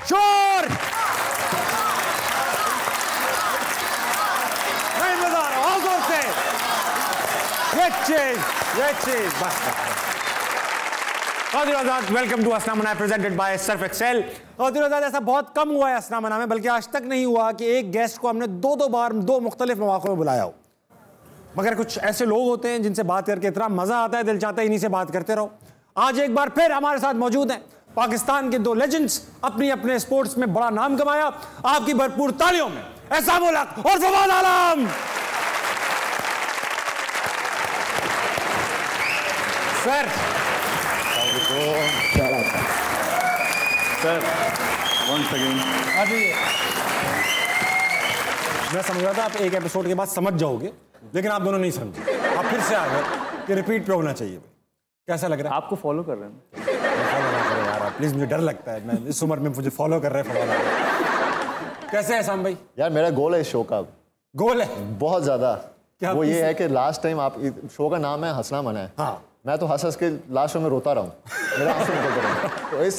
शोर नहीं मजा आ रहा, और जोर से। ये चीज बस। वेलकम टू हंसना मना प्रेजेंटेड बाय सर्फ एक्सेल। ऐसा बहुत कम हुआ है हंसना मना में, बल्कि आज तक नहीं हुआ कि एक गेस्ट को हमने दो बार दो मुख्तलिफ मौक़ों में बुलाया हो। मगर कुछ ऐसे लोग होते हैं जिनसे बात करके इतना मजा आता है, दिल चाहता है इन्हीं से बात करते रहो। आज एक बार फिर हमारे साथ मौजूद हैं पाकिस्तान के दो लेजेंड्स, अपनी अपने स्पोर्ट्स में बड़ा नाम कमाया। आपकी भरपूर तालियों में एहसान उल हक और Fawad Alam. Sir once again. मैं समझ रहा था आप एक एपिसोड के बाद समझ जाओगे, लेकिन आप दोनों नहीं समझे। आप फिर से आ गए कि रिपीट पे होना चाहिए। कैसा लग रहा है? आपको फॉलो कर रहे हैं। फॉलो ना करो यार, प्लीज, मुझे डर लगता है। मैं इस उम्र में मुझे फॉलो कर रहे हैं। कैसे है साम भाई? यार मेरा गोल है इस शो का। गोल है बहुत ज्यादा। वो ये है कि लास्ट टाइम आप शो का नाम है हंसना मना है। हाँ। मैं तो हंस के लास्ट शो में रोता रहा हूँ, मेरा आंसू निकलते रहे। तो इस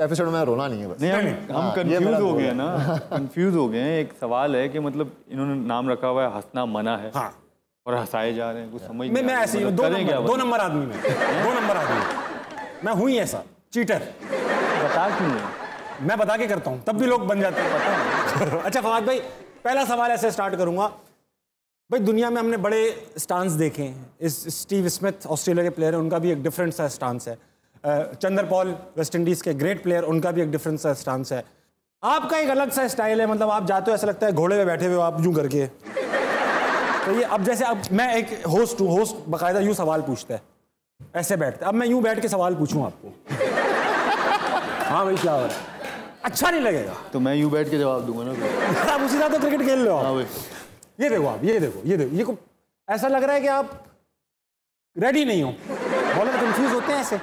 एपिसोड में रोना नहीं है बस। नहीं, हम कंफ्यूज हो गए ना, कंफ्यूज हो गए हैं। एक सवाल है कि मतलब इन्होंने नाम रखा हुआ है हंसना मना है। हाँ। और हंसाए जा रहे हैं, कुछ समझ मैं ऐसे ही हूँ, दो नंबर आदमी में, 2 नंबर आदमी मैं हूँ ही ऐसा चीटर। बता क्यों नहीं? मैं बता के करता हूँ, तब भी लोग बन जाते हैं, पता है। अच्छा फवाद भाई, पहला सवाल ऐसे स्टार्ट करूंगा भाई। दुनिया में हमने बड़े स्टांस देखे हैं। इस स्टीव स्मिथ ऑस्ट्रेलिया के प्लेयर हैं, उनका भी एक डिफरेंट सा स्टांस है। चंदर पॉल वेस्ट इंडीज के ग्रेट प्लेयर, उनका भी एक डिफरेंट सा स्टांस है। आपका एक अलग सा स्टाइल है, मतलब आप जाते हो ऐसा लगता है घोड़े पे बैठे हुए हो आप यूं करके। तो ये अब जैसे अब मैं एक होस्ट हूँ, होस्ट बाकायदा यूं सवाल पूछता है, ऐसे बैठते। अब मैं यूं बैठ के सवाल पूछूं आपको। हाँ भाई क्या हो रहा है? अच्छा नहीं लगेगा तो मैं यूं बैठ के जवाब दूंगा ना। आप उसी तरह तो क्रिकेट खेल लो। हाँ भाई, ये देखो आप, ये देखो ये ऐसा लग रहा है कि आप रेडी नहीं हो। बॉलर कंफ्यूज होते हैं ऐसे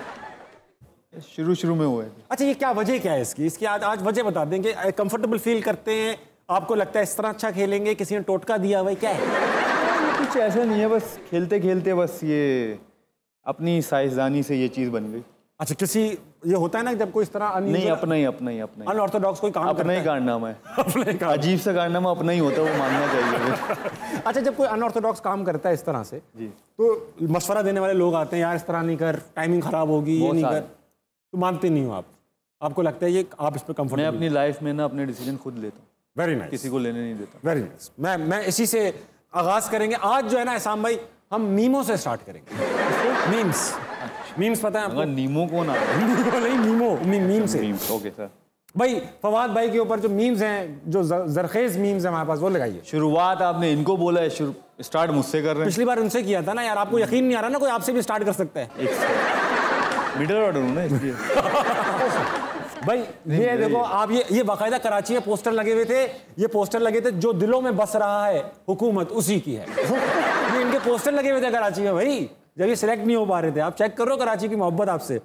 शुरू में हुए। अच्छा ये क्या वजह क्या है इसकी आज वजह बता दें कि कंफर्टेबल फील करते हैं, आपको लगता है इस तरह अच्छा खेलेंगे, किसी ने टोटका दिया भाई क्या है? कुछ ऐसा नहीं है, बस खेलते खेलते बस ये अपनी साइंसदानी से ये चीज़ बन गई। अच्छा किसी ये होता है ना जब कोई इस तरह नहीं, अपना ही अनऑर्थोडॉक्स कोई काम करता है, अपना ही कारनामा है। अजीब सा कारनामा अपना ही होता है, वो मानना चाहिए। अच्छा जब कोई अनऑर्थोडॉक्स काम करता है इस तरह से जी, तो मशवरा देने वाले लोग आते हैं, यार इस तरह नहीं कर, टाइमिंग खराब होगी, ये नहीं कर, तो मानते नहीं हो आप? आपको लगता है ये आप इस पर कंफर्टेबल? मैं अपनी लाइफ में ना अपने डिसीजन खुद लेता हूँ। Very nice. किसी को लेने नहीं देता। Very nice. मैं इसी से आगाज करेंगे आज जो है ना एहसान भाई, हम मीमो से स्टार्ट करेंगे। मीम्स पता है आपको? नीमो कौन आता है? मीम से। Okay sir. भाई फवाद भाई के ऊपर जो मीम्स हैं, जो जरखेज मीम्स हैं हमारे पास, वो लगाइए। शुरुआत आपने इनको बोला है, स्टार्ट मुझसे कर रहे हैं। पिछली बार उनसे किया था ना यार, आपको यकीन नहीं आ रहा ना, कोई आपसे भी स्टार्ट कर सकता है। मिडिल ऑर्डर हूँ ना इसलिए। भाई ये देखो आप, ये बाकायदा कराची में पोस्टर लगे हुए थे। ये पोस्टर लगे थे, जो दिलों में बस रहा है हुकूमत उसी की है। ये इनके पोस्टर लगे हुए थे कराची में भाई, जब ये सिलेक्ट नहीं हो पा रहे थे। आप चेक करो कराची की मोहब्बत आपसे।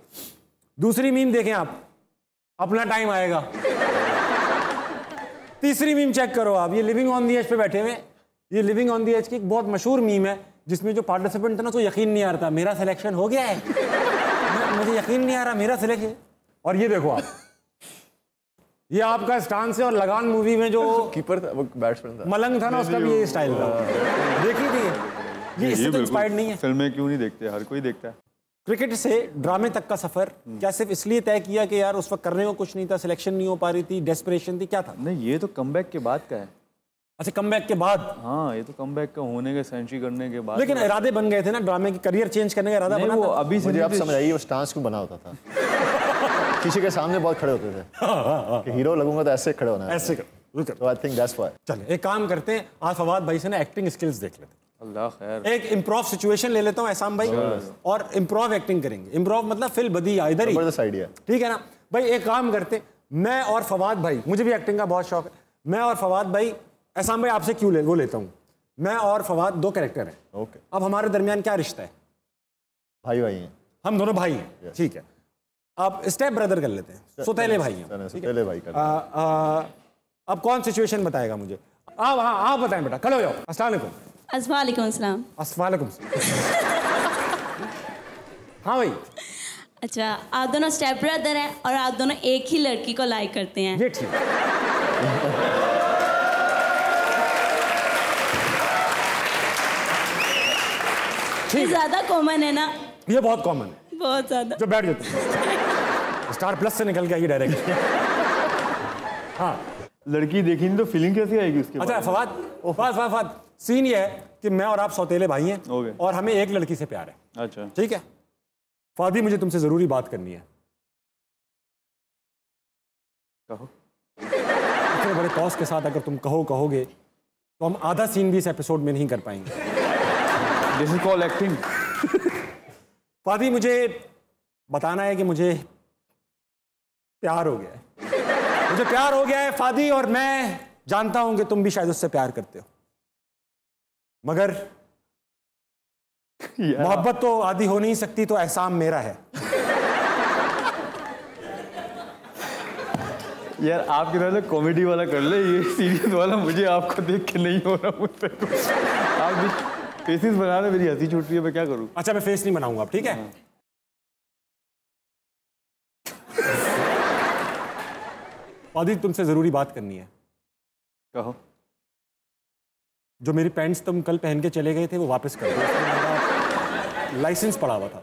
दूसरी मीम देखें आप, अपना टाइम आएगा। तीसरी मीम चेक करो आप, ये लिविंग ऑन दी एज पे बैठे हुए। ये लिविंग ऑन दी एज की एक बहुत मशहूर मीम है, जिसमें जो पार्टिसिपेंट था ना, तो यकीन नहीं आ रहा था मेरा सिलेक्शन हो गया है। मुझे यकीन नहीं आ रहा मेरा सिलेक्शन। और ये देखो आप, ये आपका स्टांस है। और लगान मूवी में जो कीपर था, वो बैट्समैन था, मलंग था ना, उसका भी ये स्टाइल था। देखी थी ये इससे तो इंस्पायर्ड नहीं है। फिल्में क्यों नहीं देखते? हर कोई देखता है। क्रिकेट से ड्रामे तक का सफर क्या सिर्फ इसलिए तय किया कि यार उस वक्त करने को कुछ नहीं था, सिलेक्शन नहीं हो पा रही थी, डेस्परेशन थी, क्या था? नहीं, ये तो कमबैक के बाद का है। अच्छा कमबैक के बाद? हाँ, ये तो कमबैक का होने के, सेंचुरी करने के बाद। लेकिन इरादे बन गए थे ना, ड्रामे की करियर चेंज करने का इरादा बना था। अभी से मुझे आप समझ आइए वो स्टांस क्यों बना होता था। किसी के सामने बहुत खड़े होते थे कि हीरो लगूंगा तो ऐसे खड़े होना है, ऐसे तो आई थिंक दैट्स व्हाई। चलिए एक काम करते हैं, आज फवाद भाई से ना एक्टिंग स्किल्स देख लेते हैं। अल्लाह खैर। एक इम्प्रोव सिचुएशन ले लेता हूँ एहसान भाई, और इम्प्रोव एक्टिंग करेंगे। इम्प्रोव मतलब फिल बदी इधर ही, आइडिया, ठीक है ना भाई? एक काम करते, मैं और फवाद भाई, मुझे भी एक्टिंग का बहुत शौक है, मैं और फवाद भाई, एहसान भाई आपसे क्यों वो लेता हूँ। मैं और फवाद 2 कैरेक्टर हैं। ओके। अब हमारे दरमियान क्या रिश्ता है? भाई हैं, हम दोनों भाई हैं, ठीक है। आप स्टेप ब्रदर कर लेते हैं, सौतेले भाई हैं। सौतेले भाई का। अब कौन सिचुएशन बताएगा मुझे? आप बताएं बेटा, खड़े हो जाओ। अस्सलाम वालेकुम। अस्सलाम वालेकुम। अस्सलाम वालेकुम। हाँ भाई, अच्छा, आप दोनों स्टेप ब्रदर हैं और आप दोनों एक ही लड़की को लाइक करते हैं। ये ठीक है। ये ज्यादा कॉमन है ना? ये बहुत कॉमन है, बहुत ज्यादा। जो बैठ जाते स्टार प्लस से निकल के आई डायरेक्ट। हाँ, लड़की देखी नहीं तो फीलिंग कैसी आएगी उसके अच्छा बाद? फवाद, सीन ये है कि मैं और आप सौतेले भाई हैं Okay. और हमें एक लड़की से प्यार है। अच्छा, ठीक है फादी, मुझे तुमसे जरूरी बात करनी है। कहो। इतने बड़े कॉस्ट के साथ अगर तुम कहोगे तो हम आधा सीन भी इस एपिसोड में नहीं कर पाएंगे। This is called acting. Fadi, मुझे बताना है कि मुझे प्यार हो गया है। मुझे प्यार हो गया है फादी, और मैं जानता हूं कि तुम भी शायद उससे प्यार करते हो, मगर मोहब्बत तो आधी हो नहीं सकती, तो एहसान मेरा है। यार आपकी तरह कॉमेडी वाला कर ले, ये सीरियस वाला मुझे आपको देख के नहीं हो रहा मुझसे। आप भी फेसेस बना रहे, मेरी हंसी छूट रही है, मैं क्या करूं? अच्छा, मैं फेस नहीं बनाऊंगा अब, ठीक है? फादी, तुमसे जरूरी बात करनी है। कहो। जो मेरी पैंट्स तुम कल पहन के चले गए थे वो वापस कर दो, मेरा लाइसेंस पड़ा हुआ था।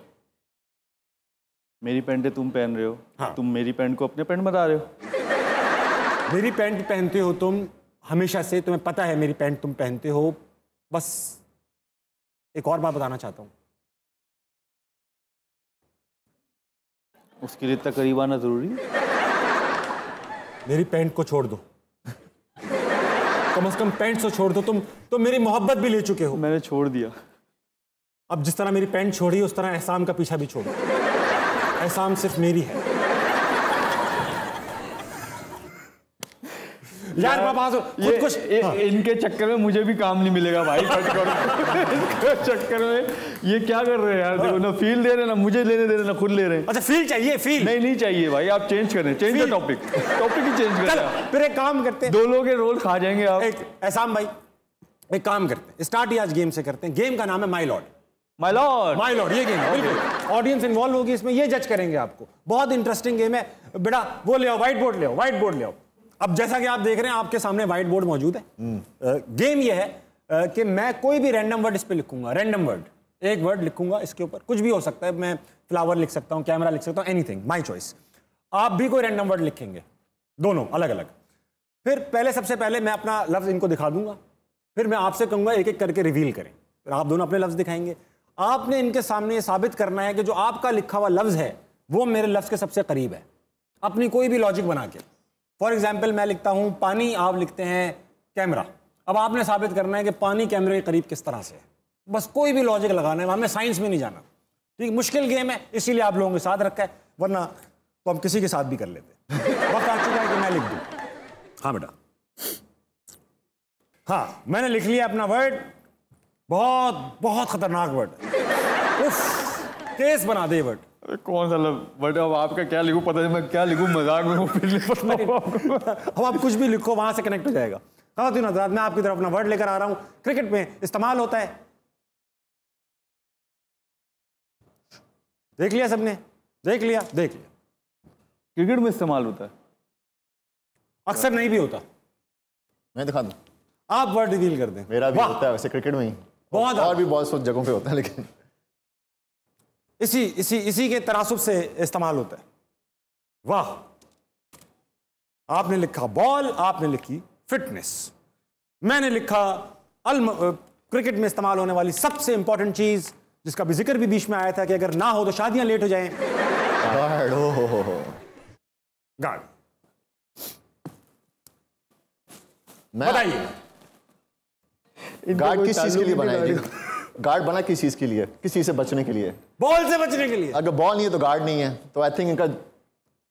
मेरी पैंटें तुम पहन रहे हो? हाँ। तुम मेरी पैंट को अपने पैंट बता रहे हो? मेरी पैंट पहनते हो तुम हमेशा से, तुम्हें पता है मेरी पैंट तुम पहनते हो। बस एक और बात बताना चाहता हूं। उसके लिए इतना करीब आना जरूरी है? मेरी पैंट को छोड़ दो, कम से कम पैंट तो छोड़ दो। तुम मेरी मोहब्बत भी ले चुके हो। मैंने छोड़ दिया। अब जिस तरह मेरी पैंट छोड़ी उस तरह एहसान का पीछा भी छोड़ो। एहसान सिर्फ मेरी है। यार ये कुछ इनके चक्कर में मुझे भी काम नहीं मिलेगा भाई। कट करो। इनके चक्कर में ये क्या कर रहे हैं यार? देखो ना, फील दे रहे ना, मुझे लेने दे रहे ना, खुद ले रहे हैं। अच्छा, फील चाहिए? फील नहीं चाहिए भाई, आप चेंज करें, change the topic he change करें। फिर एक काम करते हैं, दो लोगों के रोल खा जाएंगे आप। एहसान भाई, एक काम करते हैं, स्टार्ट ही आज गेम से करते हैं। गेम का नाम है माय लॉर्ड। माय लॉर्ड, ये गेम है, बिल्कुल। ऑडियंस इन्वॉल्व होगी इसमें, ये जज करेंगे आपको। बहुत इंटरेस्टिंग गेम है बेटा। वो ले आओ, व्हाइट बोर्ड ले आओ। अब जैसा कि आप देख रहे हैं, आपके सामने व्हाइट बोर्ड मौजूद है। गेम ये है कि मैं कोई भी रैंडम वर्ड इस पे लिखूंगा। रैंडम वर्ड, एक वर्ड लिखूंगा इसके ऊपर, कुछ भी हो सकता है। मैं फ्लावर लिख सकता हूं, कैमरा लिख सकता हूं, एनीथिंग, माय चॉइस। आप भी कोई रैंडम वर्ड लिखेंगे, दोनों अलग अलग। फिर सबसे पहले मैं अपना लफ्ज इनको दिखा दूंगा, फिर मैं आपसे कहूंगा एक एक करके रिवील करें। फिर आप दोनों अपने लफ्ज दिखाएंगे। आपने इनके सामने ये साबित करना है कि जो आपका लिखा हुआ लफ्ज है वो मेरे लफ्ज के सबसे करीब है, अपनी कोई भी लॉजिक बना के। फॉर एग्जाम्पल, मैं लिखता हूं पानी, आप लिखते हैं कैमरा। अब आपने साबित करना है कि पानी कैमरे के करीब किस तरह से है। बस कोई भी लॉजिक लगाना है, हमें साइंस में नहीं जाना। ठीक, मुश्किल गेम है, इसीलिए आप लोगों के साथ रखा है, वरना तो हम किसी के साथ भी कर लेते। वक्त आ चुका है कि मैं लिख दूं। हाँ बेटा, हाँ मैंने लिख लिया अपना वर्ड। बहुत बहुत खतरनाक वर्ड, केस बना दे वर्ड। कौन सा वर्ड? अब आपका क्या लिखूं पता नहीं, मैं क्या लिखूं, मजाक में अब आप कुछ भी लिखो, वहां से कनेक्ट हो जाएगा। ख़वातीन हज़रात, मैं आपकी तरफ अपना वर्ड लेकर आ रहा हूं। क्रिकेट में इस्तेमाल होता है। देख लिया सबने? देख लिया। क्रिकेट में इस्तेमाल होता है, अक्सर नहीं भी होता। मैं दिखा दूं? आप वर्ड रिवील कर दें। मेरा भी होता है वैसे क्रिकेट में ही, बहुत और भी बहुत जगहों पे होता है, लेकिन इसी के तनासुब से इस्तेमाल होता है। वाह, आपने लिखा बॉल, आपने लिखी फिटनेस, मैंने लिखा क्रिकेट में इस्तेमाल होने वाली सबसे इंपॉर्टेंट चीज जिसका भी जिक्र भी बीच में आया था कि अगर ना हो तो शादियां लेट हो जाएं, गार्ड। बताइए, गार्ड किस चीज के लिए बनाएगी? गार्ड बना किस चीज के लिए? किस चीज से बचने के लिए? बॉल से बचने के लिए। अगर बॉल नहीं है तो गार्ड नहीं है, तो आई थिंक इनका,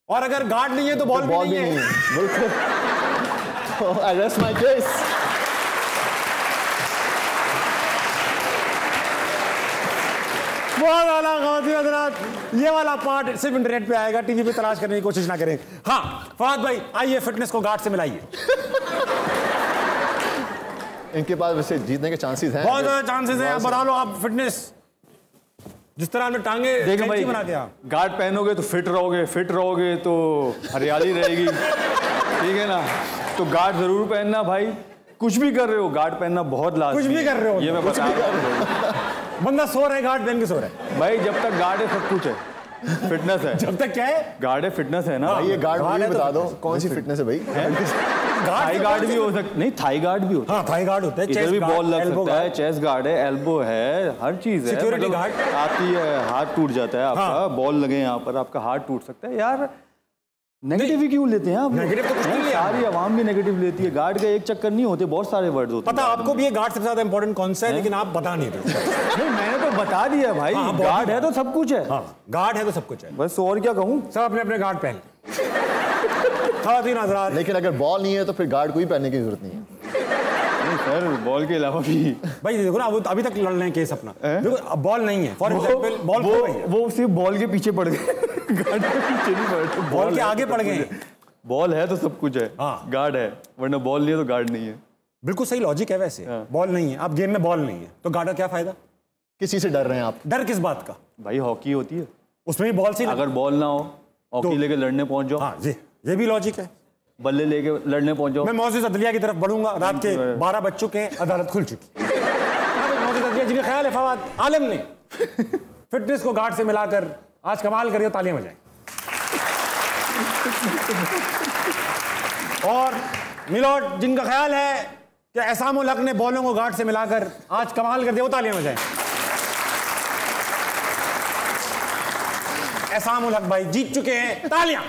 और अगर गार्ड नहीं है तो बॉल भी नहीं है। बिल्कुल। आई रेस्ट माय केस। बहुत आला ख़वातीन हज़रात, ये वाला पार्ट सिर्फ इंटरनेट पे आएगा, टीवी पे तलाश करने की कोशिश ना करें। हाँ फवाद भाई, आइए फिटनेस को गार्ड से मिलाइए। इनके पास वैसे जीतने के चांसेस हैं, बहुत ज्यादा चांसेस हैं। बता लो आप फिटनेस जिस तरह हमने टांगे देखो भाई, बना के गार्ड पहनोगे तो फिट रहोगे तो हरियाली रहेगी, ठीक है ना। तो गार्ड जरूर पहनना भाई, कुछ भी कर रहे हो गार्ड पहनना बहुत लाजमी। कुछ भी कर रहे हो ये मैं बता रहा हूं। बंदा सो रहा है गार्ड पहन के सो रहा है भाई जब तक गार्ड है सब कुछ है, फिटनेस है। जब तक क्या है गार्ड है, फिटनेस है ना। भाई ये गार्ड गार्ड मुझे है तो बता दो कौन सी फिटनेस है भाई? थाई गार्ड भी हो सकता, नहीं थाई गार्ड भी होता है। हाँ थाई गार्ड होता है, इधर chest भी guard, बॉल लग elbow सकता है, guard। चेस्ट गार्ड है, एल्बो है, हर चीज है। Security guard। आती है, हाथ टूट जाता है आपका, बॉल लगे यहाँ पर आपका हाथ टूट सकता है यार। नेगेटिव ही क्यों लेते हैं आप? नेगेटिव तो कुछ नहीं है। सारी आवाम भी नेगेटिव लेती है। गार्ड का एक चक्कर नहीं होते, बहुत सारे वर्ड होते हैं। पता आपको भी ये गार्ड सबसे ज्यादा इंपॉर्टेंट कौन सा है, लेकिन आप बता नहीं रहे। नहीं मैंने तो बता दिया भाई, गार्ड है तो सब कुछ है। हाँ गार्ड है तो सब कुछ है, बस और क्या कहूँ। सब अपने अपने गार्ड पहन खातिन हज़रात। लेकिन अगर बॉल नहीं है तो फिर गार्ड को ही पहनने की जरूरत नहीं है। नहीं सर, बॉल के अलावा भी भाई देखो ना, अभी तक लड़ रहे हैं केस अपना। देखो अब बॉल नहीं है, फॉर एग्जांपल बॉल खो गई है, वो सिर्फ बॉल के पीछे पड़ गए, गार्ड के पीछे नहीं पड़े। बॉल के आगे पड़ गए हैं। बॉल है तो सब कुछ है, हाँ। गार्ड है, वरना बॉल नहीं है तो गार्ड नहीं है। बिल्कुल सही लॉजिक है वैसे। बॉल नहीं है, आप गेम में बॉल नहीं है तो गार्ड का क्या फायदा? किसी से डर रहे हैं आप? डर किस बात का? भाई हॉकी होती है, उसमें भी बॉल से अगर बॉल ना हो हॉकी लेके लड़ने पहुंच जाओ, हाँ ये भी लॉजिक है। बल्ले लेके लड़ने पहुंच जाओ। मैं मौजूद अदलिया की तरफ बढ़ूंगा, रात के 12 बज चुके हैं, अदालत खुल चुकी है। मौजूद अदलिया जिन्हें ख्याल है फवाद आलम ने फिटनेस को गार्ड से मिलाकर आज कमाल करिए, तालियां बजाएं। और मिलोट जिनका ख्याल है कि एहसामुल हक ने बॉलों को गार्ड से मिलाकर आज कमाल कर दिया, वो तालियां बजाएं। एहसामुल हक भाई जीत चुके हैं, तालियां।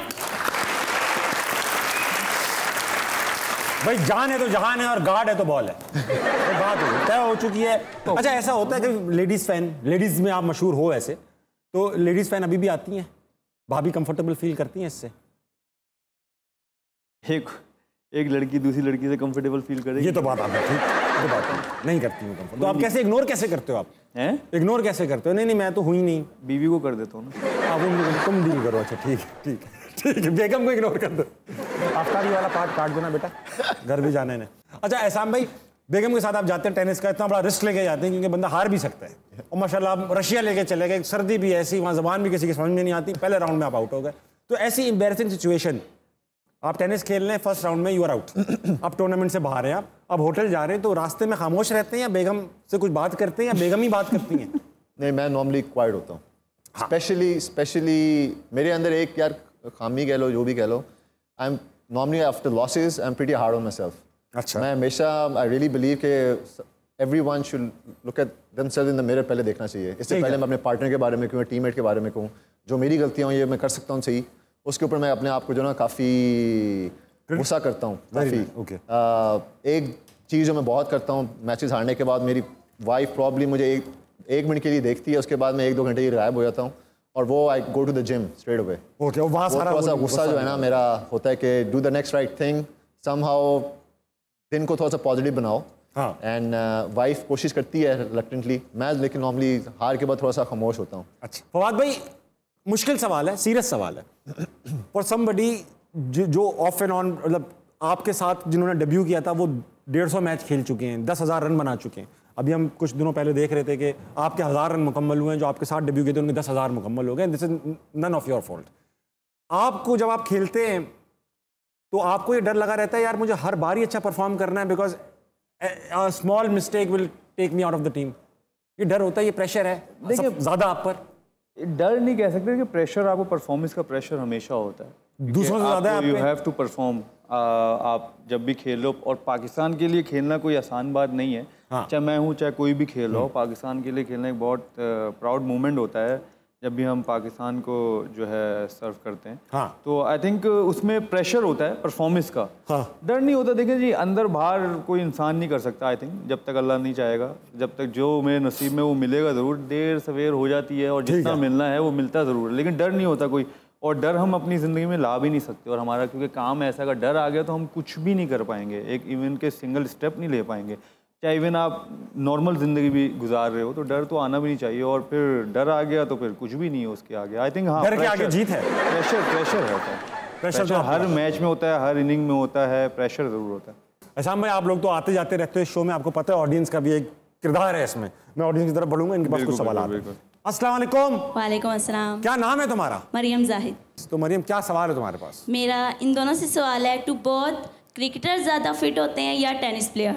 भाई जान है तो जहान है और गार्ड है तो बॉल है, तो बात तय हो चुकी है। अच्छा ऐसा होता है कि लेडीज फैन, लेडीज में आप मशहूर हो ऐसे, तो लेडीज फैन अभी भी आती हैं, भाभी कंफर्टेबल फील करती हैं इससे? एक लड़की दूसरी लड़की से कंफर्टेबल फील करेगी, ये तो बात आपने ठीक, ये बात नहीं करती हूँ कंफर्ट। तो आप कैसे इग्नोर कैसे करते हो? आप हैं इग्नोर कैसे करते हो? नहीं मैं तो हुई नहीं, बीवी को कर देता हूँ ना। आप तुम डील करो। अच्छा ठीक है, बेगम को इग्नोर कर दो। आफ्तारी वाला पार्ट काट दो ना बेटा, घर भी जाने ने। अच्छा एहसान भाई, बेगम के साथ आप जाते हैं टेनिस का, इतना बड़ा रिस्क लेके जाते हैं क्योंकि बंदा हार भी सकता है, और माशाल्लाह आप रशिया लेके चले गए, सर्दी भी ऐसी, वहाँ जबान भी किसी की समझ में नहीं आती, पहले राउंड में आप आउट हो गए। तो ऐसी एम्बैरेसिंग सिचुएशन, आप टेनिस खेल रहे हैं, फर्स्ट राउंड में यू आर आउट, आप टूर्नामेंट से बाहर हैं, आप अब होटल जा रहे हैं, तो रास्ते में खामोश रहते हैं या बेगम से कुछ बात करते हैं या बेगम ही बात करती हैं? नहीं मैं नॉर्मली क्वाइट होता हूँ। स्पेशली मेरे अंदर एक यार खामी कह लो, जो भी कह लो, I am normally after losses I am pretty hard on myself. अच्छा। मैं हमेशा आई रियली बिलीव के everyone should look at themselves in the mirror, पहले देखना चाहिए। इससे पहले मैं अपने पार्टनर के बारे में कहूँ, टीममेट के बारे में कहूँ, जो मेरी गलतियाँ हुई ये मैं कर सकता हूँ सही, उसके ऊपर मैं अपने आप को जो ना काफ़ी गुस्सा करता हूँ काफ़ी। एक चीज़ जो मैं बहुत करता हूँ मैचेस हारने के बाद, मेरी वाइफ प्रॉब्ली मुझे एक मिनट के लिए देखती है, उसके बाद मैं 1-2 घंटे गायब हो जाता हूँ, और वो I go to the gym straight away. Okay, वहाँ सारा थोड़ा सा गुस्सा जो है ना मेरा होता है कि do the next right thing, somehow दिन को थोड़ा सा पॉजिटिव बनाओ। हाँ। एंड वाइफ कोशिश करती है रिलक्टेंटली, मैं लेकिन नॉर्मली हार के बाद थोड़ा सा खामोश होता हूँ। अच्छा फवाद भाई, मुश्किल सवाल है, सीरियस सवाल है फॉर समबडी जो ऑफ एंड ऑन, मतलब आपके साथ जिन्होंने डेब्यू किया था वो 150 मैच खेल चुके हैं, 10,000 रन बना चुके हैं। अभी हम कुछ दिनों पहले देख रहे थे कि आपके 1000 रन मुकम्मल हुए हैं, जो आपके साथ डेब्यू किए थे उनके 10,000 मुकम्मल हो गए। This is none of your fault. आपको जब आप खेलते हैं तो आपको ये डर लगा रहता है यार मुझे हर बार ही अच्छा परफॉर्म करना है, because small mistake will take me out of the team. ये डर होता है, ये प्रेशर है देखिए ज़्यादा आप पर? डर नहीं कह सकते कि प्रेशर, आपको परफॉर्मेंस का प्रेशर हमेशा होता है, दूसरों से ज़्यादा यू हैव टू परफॉर्म। आप जब भी खेल लो, और पाकिस्तान के लिए खेलना कोई आसान बात नहीं है। हाँ। चाहे मैं हूँ चाहे कोई भी खेल रहा हो, पाकिस्तान के लिए खेलना एक बहुत प्राउड मोमेंट होता है जब भी हम पाकिस्तान को जो है सर्व करते हैं। हाँ। तो आई थिंक उसमें प्रेशर होता है परफॉर्मेंस का। हाँ। डर नहीं होता। देखिए जी, अंदर बाहर कोई इंसान नहीं कर सकता आई थिंक, जब तक अल्लाह नहीं चाहेगा, जब तक जो मेरे नसीब में वो मिलेगा ज़रूर, देर सवेर हो जाती है और जितना मिलना है वो मिलता ज़रूर है, लेकिन डर नहीं होता कोई। और डर हम अपनी ज़िंदगी में ला भी नहीं सकते, और हमारा क्योंकि काम ऐसा, अगर डर आ गया तो हम कुछ भी नहीं कर पाएंगे, एक इवन के सिंगल स्टेप नहीं ले पाएंगे। चाहे इवन आप नॉर्मल ज़िंदगी भी गुजार रहे हो तो डर तो आना भी नहीं चाहिए, और फिर डर आ गया तो फिर कुछ भी नहीं है उसके आगे। आई थिंक हाँ, डर के आगे जीत है। प्रेशर होता है, प्रेशर हर मैच में होता है, हर इनिंग में होता है, प्रेशर ज़रूर होता है। एहसान भाई, आप लोग तो आते जाते रहते हो इस शो में, आपको पता है ऑडियंस का भी एक किरदार है इसमें। मैं ऑडियंस की तरफ बढ़ूंगा, इनके पास कुछ सवाल आते हैं। अस्सलाम वालेकुम। वालेकुम अस्सलाम। क्या नाम है तुम्हारा? मरियम जाहिद। तो मरियम, क्या सवाल है तुम्हारे पास? मेरा इन दोनों से सवाल है, टू बोथ क्रिकेटर ज़्यादा फिट होते हैं या टेनिस प्लेयर?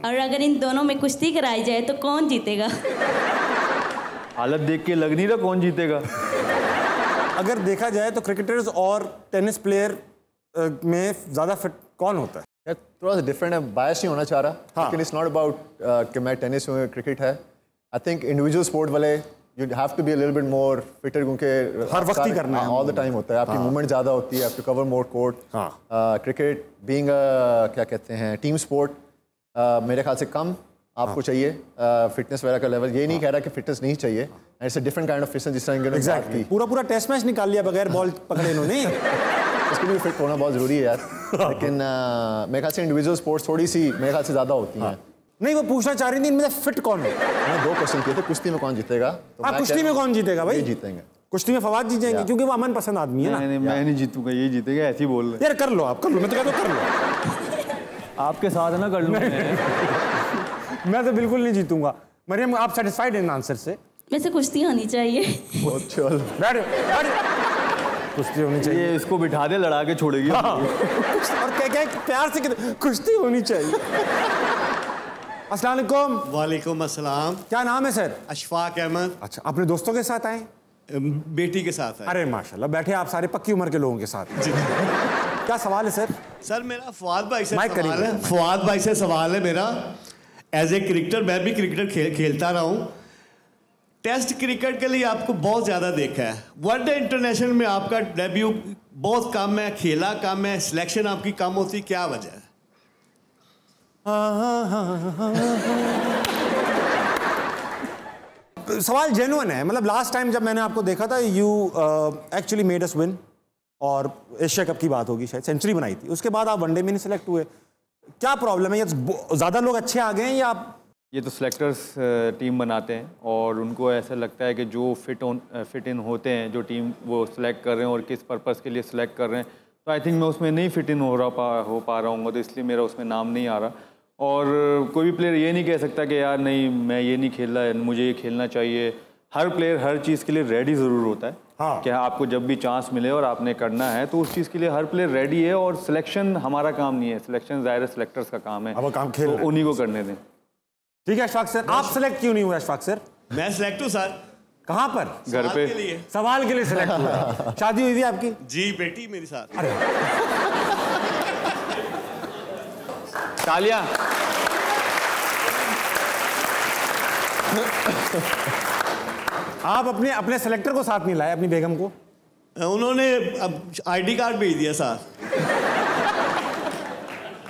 और अगर इन दोनों में कुश्ती कराई जाए तो कौन जीतेगा? हालत देख के लग नहीं रहा कौन जीतेगा। अगर देखा जाए तो क्रिकेटर्स और टेनिस प्लेयर में ज़्यादा फिट कौन होता है? यार थोड़ा सा डिफरेंट है, बायस नहीं होना चाह रहा, हाँ। लेकिन इट्स नॉट अबाउट कि मैं टेनिस हूँ क्रिकेट है। आई थिंक इंडिविजुअल स्पोर्ट वाले you have to be a little bit more fitter, क्योंकि हर वक्त ही करना है, ऑल द टाइम होता है, आपकी मूवमेंट ज़्यादा होती है, to cover more court. Cricket being क्या कहते हैं टीम स्पोर्ट, मेरे ख्याल से कम आपको चाहिए फिटनेस वगैरह का लेवल। ये नहीं कह रहा कि फिटनेस नहीं चाहिए, it's a different kind of fitness जिस तरह एग्जैक्टली। पूरा टेस्ट मैच निकाल लिया बगैर बॉल पकड़े इन्होंने। इसके लिए फिट होना बहुत ज़रूरी है यार। लेकिन मेरे ख्याल से इंडिविजुअल स्पोर्ट्स थोड़ी सी मेरे ख्याल से ज़्यादा होती हैं। नहीं, वो पूछना चाह रही थी इनमें से फिट कौन है। मैंने 2 क्वेश्चन किए थे, कुश्ती में कौन जीतेगा? तो कुश्ती में कौन जीतेगा भाई? जीतेंगे कुश्ती में फवाद जीत जाएंगे, क्योंकि वो अमन पसंद आदमी है ना। नहीं, मैं नहीं जीतूंगा, ये जीतेगा, ऐसे ही बोल रहे। यार कर लो, आप कर लो, मैं तो कहता हूं कर लो। आपके साथ ना कर लूँ मैं तो बिल्कुल नहीं जीतूंगा। मरियम, आप सेटिस्फाइड इन आंसर से? वैसे कुश्ती होनी चाहिए। कुश्ती होनी चाहिए। ये इसको बिठा दे, लड़ा के छोड़ेगी। और क्या प्यार से कुश्ती होनी चाहिए। अस्सलाम वालेकुम। वालेकुम अस्सलाम। क्या नाम है सर? अशफाक अहमद। अच्छा, अपने दोस्तों के साथ आए? बेटी के साथ है। अरे माशाल्लाह, बैठे आप सारे पक्की उम्र के लोगों के साथ। जी। क्या सवाल है सर? सर मेरा फवाद भाई से माइक सवाल है। फवाद भाई से सवाल है मेरा। एज ए क्रिकेटर, मैं भी क्रिकेट खेलता रहा हूँ। टेस्ट क्रिकेट के लिए आपको बहुत ज़्यादा देखा है, वनडे इंटरनेशनल में आपका डेब्यू बहुत कम है, खेला कम है, सिलेक्शन आपकी कम होती, क्या वजह है? सवाल जेन्युइन है। मतलब लास्ट टाइम जब मैंने आपको देखा था, you actually made us win, और एशिया कप की बात होगी शायद, सेंचुरी बनाई थी। उसके बाद आप वनडे में नहीं सिलेक्ट हुए, क्या प्रॉब्लम है? या ज़्यादा लोग अच्छे आ गए हैं या आप? ये तो सिलेक्टर्स टीम बनाते हैं और उनको ऐसा लगता है कि जो फिट इन होते हैं, जो टीम वो सिलेक्ट कर रहे हैं और किस पर्पस के लिए सिलेक्ट कर रहे हैं, तो आई थिंक मैं उसमें नहीं फिट इन हो पा रहा हूँ, तो इसलिए मेरा उसमें नाम नहीं आ रहा। और कोई भी प्लेयर ये नहीं कह सकता कि यार नहीं मैं ये नहीं खेल रहा है, मुझे ये खेलना चाहिए। हर प्लेयर हर चीज़ के लिए रेडी ज़रूर होता है। हाँ। कि आपको जब भी चांस मिले और आपने करना है तो उस चीज़ के लिए हर प्लेयर रेडी है, और सिलेक्शन हमारा काम नहीं है, सिलेक्शन ज़ाहिर सिलेक्टर्स का काम है, अब वो काम खेल तो उन्हीं को करने दें। ठीक है अशफाक सर, आप सिलेक्ट क्यों नहीं हुए अशफाक सर? मैं सिलेक्ट हूँ सर। कहाँ पर? घर पे। के लिए। सवाल के लिए सिलेक्ट हुआ। शादी हुई थी आपकी? जी, बेटी मेरे साथ। अरे तालियां। आप अपने सेलेक्टर को साथ नहीं लाए, अपनी बेगम को? उन्होंने अब ID कार्ड भेज दिया साथ।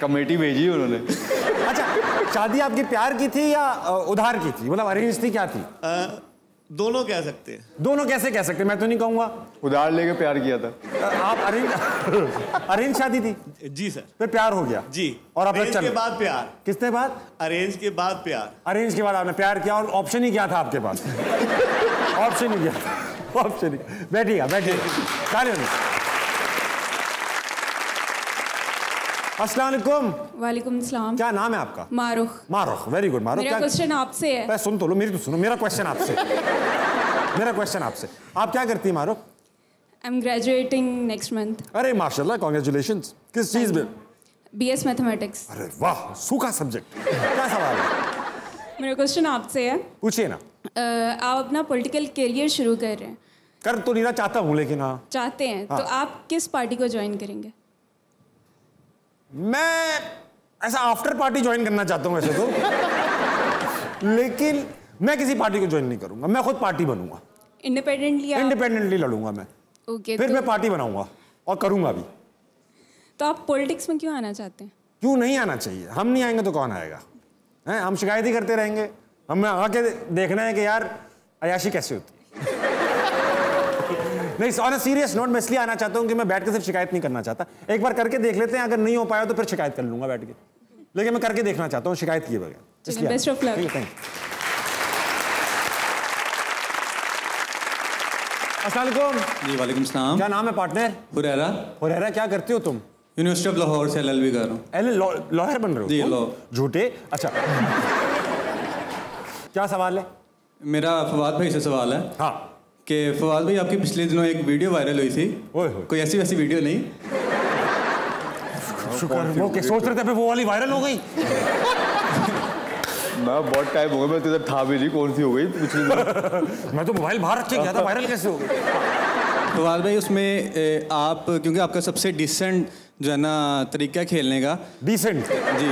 कमेटी भेजी उन्होंने। अच्छा, शादी आपकी प्यार की थी या उधार की थी? मतलब अरेंज थी, क्या थी? दोनों कह सकते हैं। दोनों कैसे कह सकते? मैं तो नहीं कहूंगा। उधार लेके प्यार किया था। आप अरेंज शादी थी? जी सर। फिर प्यार हो गया? जी। और अब अरेंज के बाद प्यार। किसने बाद? अरेंज के बाद प्यार। अरेंज के बाद आपने प्यार किया, और ऑप्शन ही क्या था आपके पास? ऑप्शन ही क्या था? ऑप्शन ही। बैठिएगा। अस्सलाम वालेकुम। वालेकुम सलाम। क्या नाम है आपका? मारुख। Very good Marukh. मेरा क्वेश्चन आपसे है। सुन तो लो, मेरी तो सुनो। मेरा क्वेश्चन आपसे। आप क्या करती हैं Marukh? I am graduating next month. अरे माशाल्लाह, कांग्रेचुलेशंस। किस चीज में? BS mathematics. अरे वाह, सूखा सब्जेक्ट। क्या सवाल है? मेरा क्वेश्चन आपसे है। पूछिए ना। आप अपना पॉलिटिकल करियर शुरू कर रहे हैं। कर तो नहीं चाहता हूँ, लेकिन हाँ चाहते हैं। तो आप किस पार्टी को ज्वाइन करेंगे? मैं ऐसा आफ्टर पार्टी ज्वाइन करना चाहता हूँ वैसे तो, लेकिन मैं किसी पार्टी को ज्वाइन नहीं करूंगा। मैं खुद पार्टी बनूंगा, इंडिपेंडेंटली लड़ूंगा मैं। ओके। फिर मैं पार्टी बनाऊंगा और करूंगा भी। तो आप पॉलिटिक्स में क्यों आना चाहते हैं? क्यों नहीं आना चाहिए? हम नहीं आएंगे तो कौन आएगा? हैं, हम शिकायत ही करते रहेंगे। हमें आके देखना है कि यार अयाशी कैसे होती है। नहीं, ऑन अ सीरियस नोट, मैं इसलिए आना चाहता हूँ कि मैं बैठ के सिर्फ शिकायत नहीं करना चाहता। एक बार करके देख लेते हैं, अगर नहीं हो पाया तो फिर शिकायत कर लूंगा बैठ के, लेकिन मैं करके देखना चाहता हूँ शिकायत किए बगैर। Best of luck. अस्सलाम वालेकुम। जी वालेकुम सलाम। क्या नाम है पार्टनर? हुरैरा। क्या करते हो तुम? यूनिवर्सिटी ऑफ लाहौर से LLB कर रहा हूँ। लॉयर बन रहे हो? जी, लॉ। झूठे। अच्छा। क्या सवाल है? मेरा फवाद भाई से सवाल है हाँ कि फवाद भाई आपकी पिछले दिनों एक वीडियो वायरल हुई थी। कोई ऐसी वैसी वीडियो नहीं? शुक्र वो के सोच रहे थे वो वाली वायरल हो गई। मैं बहुत टाइम हो गया, मैं तो इधर था भी नहीं, कौन सी हो गई पिछले दिन। मैं तो मोबाइल बाहर रख के गया था, वायरल कैसे हो गई? फवाद भाई उसमें आप, क्योंकि आपका सबसे डिसेंट जो है ना तरीका खेलने का, डिसेंट जी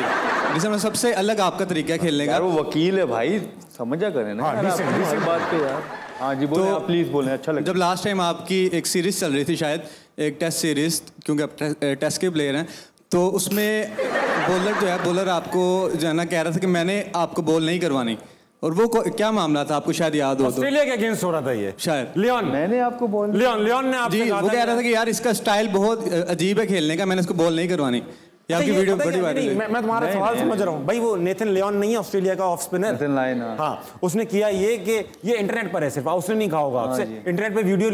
डिसेंट सबसे अलग आपका तरीका खेलने का। यार वो वकील है भाई, समझा करें ना। हाँ, decent बात पे यार। हाँ जी बोले, आप प्लीज बोलें, अच्छा लगा। जब लास्ट टाइम आपकी एक सीरीज चल रही थी, शायद एक टेस्ट सीरीज, क्योंकि आप टेस्ट के प्लेयर हैं, तो उसमें बॉलर जो है, बॉलर आपको जो है ना कह रहा था कि मैंने आपको बॉल नहीं करवानी, और वो क्या मामला था आपको शायद याद हो तो? ऑस्ट्रेलिया के अगेंस्ट हो रहा था ये शायद। लियोन, मैंने आपको बॉल, लियोन ने आपसे जी, वो कह रहा था कि यार इसका स्टाइल बहुत अजीब है खेलने का, मैंने इसको बॉल नहीं करवानी। ये आपकी वीडियो बड़ी वायरल है। मैं तुम्हारा सवाल समझ रहा हूँ भाई। वो नेथन लियोन नहीं है ऑस्ट्रेलिया का ऑफ स्पिनर? नेथन लायन, हाँ, उसने किया ये कि ये इंटरनेट पर है, सिर्फ उसने नहीं कहा होगा आपसे, इंटरनेट पे वीडियो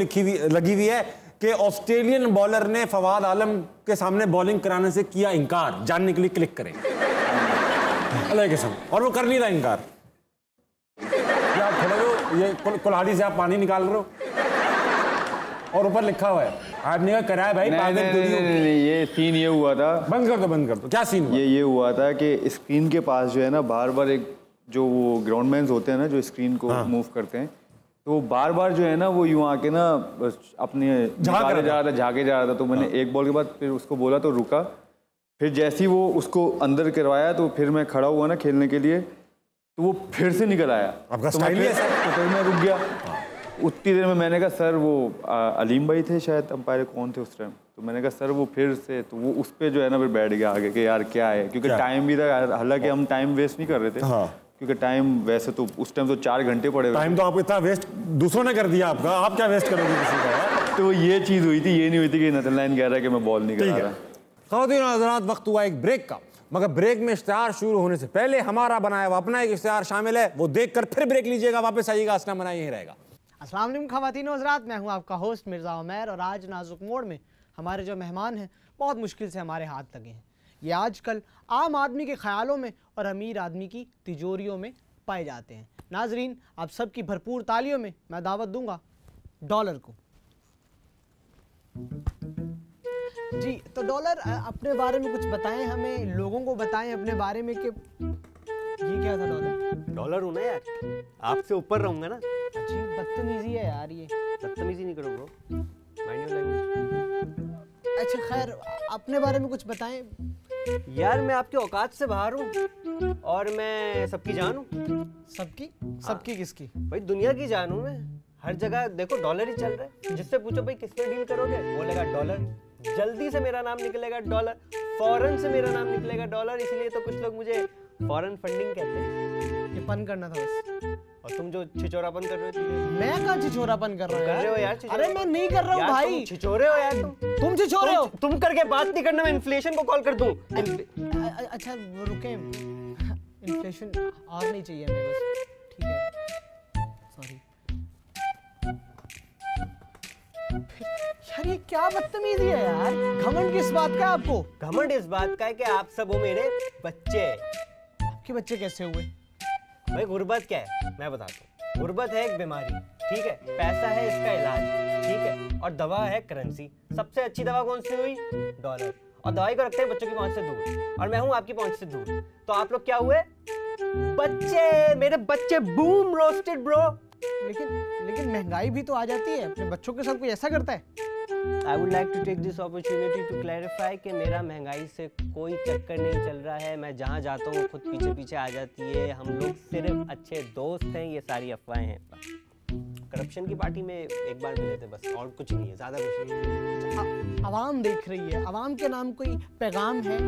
लगी हुई है कि ऑस्ट्रेलियन बॉलर ने फवाद आलम के सामने बॉलिंग कराने से किया इनकार, जानने के लिए क्लिक करें अल्लाह कसम, और वो कर नहीं रहा इनकार। आप खड़े हो, ये कुल्हाड़ी से आप पानी निकाल रहे हो और ऊपर लिखा हुआ है आपने क्या कराया भाई? नहीं, ये सीन ये हुआ था। बंद कर दो। क्या सीन हुआ? ये हुआ था कि स्क्रीन के पास जो है ना बार बार एक जो वो ग्राउंडमैन्स होते हैं ना जो स्क्रीन को मूव करते हैं, तो बार बार जो है ना वो यूं आके ना अपने झाके जा रहा था। तो मैंने एक बॉल के बाद फिर उसको बोला तो रुका, फिर जैसे ही वो उसको अंदर करवाया तो फिर मैं खड़ा हुआ ना खेलने के लिए, तो वो फिर से निकल आया। आपका स्टाइल है सर। तो फिर मैं रुक गया। उतनी देर में मैंने कहा सर, वो अलीम भाई थे शायद अंपायर, कौन थे उस टाइम, तो मैंने कहा सर वो फिर से, तो वो उस पर जो है ना फिर बैठ गया आगे कि यार क्या है, क्योंकि टाइम भी था, हालांकि हम टाइम वेस्ट नहीं कर रहे थे। हाँ। क्योंकि टाइम वैसे तो उस टाइम तो 4 घंटे पड़े। टाइम तो आपको इतना वेस्ट दूसरों ने कर दिया आपका, आप क्या वेस्ट करोगे किसी का? तो ये चीज़ हुई थी, ये नहीं हुई थी कि नेथन लायन कह रहा है कि मैं बॉल नहीं कर रहा। ख़वातीन और हज़रात, वक्त हुआ एक ब्रेक का, मगर ब्रेक में इश्तिहार शुरू होने से पहले हमारा बनाया हुआ अपना एक इश्तिहार शामिल है, वो देखकर फिर ब्रेक लीजिएगा, वापस आइएगा, असना मना यही रहेगा। अस्सलाम वालेकुम ख़वातीन और हज़रात, मैं हूं आपका होस्ट मिर्ज़ा उमैर, और आज नाजुक मोड़ में हमारे जो मेहमान हैं बहुत मुश्किल से हमारे हाथ लगे हैं। ये आजकल आम आदमी के ख्यालों में और अमीर आदमी की तिजोरियों में पाए जाते हैं। नाजरीन, आप सबकी भरपूर तालियों में मैं दावत दूंगा डॉलर को। जी, तो डॉलर अपने बारे में कुछ बताएं हमें, लोगों को बताएं अपने बारे में कि ये क्या था डॉलर? डॉलर हूँ ना यार, आपसे ऊपर रहूंगा ना। अच्छी बदतमीजी है यार ये। बदतमीजी नहीं करो ब्रो, माइंड योर लैंग्वेज। अच्छा खैर, अपने बारे में कुछ बताएं। यार मैं आपके औकात से बाहर हूँ और मैं सबकी जान हूँ। सबकी? सबकी किसकी? भाई दुनिया की जान हूँ मैं। हर जगह देखो डॉलर ही चल रहा है। जिससे पूछो भाई किस पे डील करोगे, बोलेगा डॉलर। जल्दी से मेरा नाम निकलेगा डॉलर, फौरन से मेरा नाम निकलेगा डॉलर। इसलिए तो कुछ लोग मुझे फॉरेन फंडिंग कहते हैं। ये पन करना था बस। और तुम जो छिचोरापन कर रहे हो, मैं कहाँ छिचोरापन कर रहा हूँ? कर रहे हो यार। अरे मैं नहीं कर रहा हूँ भाई। छिचोरे हो यार तुम छिचोरे हो। तुम करके बात नहीं करना, मैं इन्फ्लेशन को कॉल कर दूं। अच्छा रुके, इन्फ्लेशन और नहीं चाहिए हमें बस, ठीक है सॉरी। यार ये क्या बदतमीजी है यार। घमंड किस बात का है आपको? घमंड इस बात का है कि आप सब हो मेरे बच्चे। आपके बच्चे कैसे हुए? भाई गुर्बत क्या है मैं बताता हूँ। गुर्बत है एक बीमारी, ठीक है, पैसा है इसका इलाज, ठीक है, और दवा है करेंसी। सबसे अच्छी दवा कौन सी हुई? डॉलर। और दवाई को रखते हैं बच्चों की पहुंच से दूर, और मैं हूं आपकी पहुंच से दूर। तो आप लोग क्या हुए? बच्चे, मेरे बच्चे। Boom roasted bro. लेकिन महंगाई भी तो आ जाती है, अपने बच्चों के साथ कोई ऐसा करता है? I would like to take this opportunity to clarify कि मेरा महंगाई से कोई चक्कर नहीं चल रहा है। मैं जहाँ जाता हूँ खुद पीछे पीछे आ जाती है। हम लोग सिर्फ अच्छे दोस्त हैं, ये सारी अफवाहें हैं। करप्शन की पार्टी में एक बार मिले थे बस, और कुछ नहीं है, ज़्यादा कुछ नहीं। आवाम देख रही है, आवाम के नाम कोई पैगाम है?